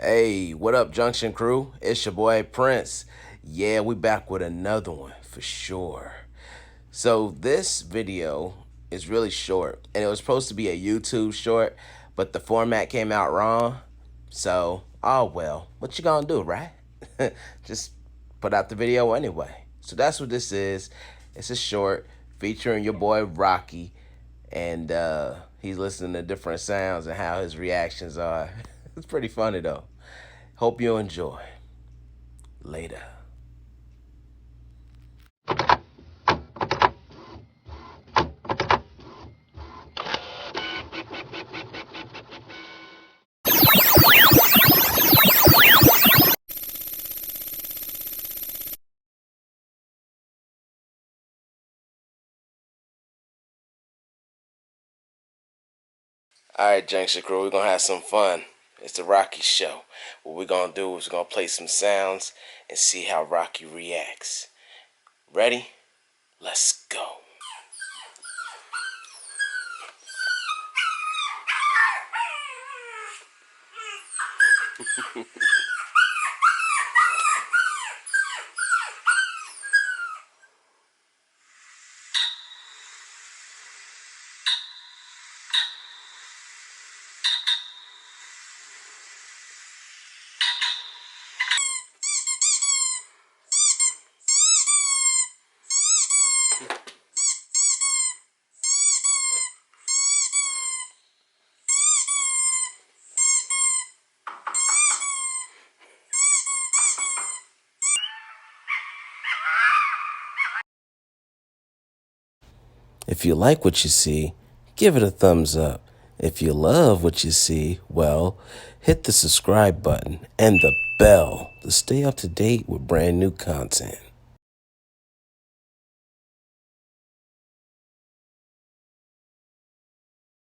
Hey, what up, Junction Crew? It's your boy Prince. Yeah, we back with another one for sure. So this video is really short, and it was supposed to be a YouTube short, but the format came out wrong. So, oh well, what you gonna do, right? Just put out the video anyway. So that's what this is. It's a short featuring your boy Rocky, and he's listening to different sounds and how his reactions are. It's pretty funny though. Hope you enjoy. Later. All right, Junction Crew, we're gonna have some fun. It's the Rocky Show. What we're gonna do is we're gonna play some sounds and see how Rocky reacts. Ready? Let's go. If you like what you see, give it a thumbs up. If you love what you see, well, hit the subscribe button and the bell to stay up to date with brand new content.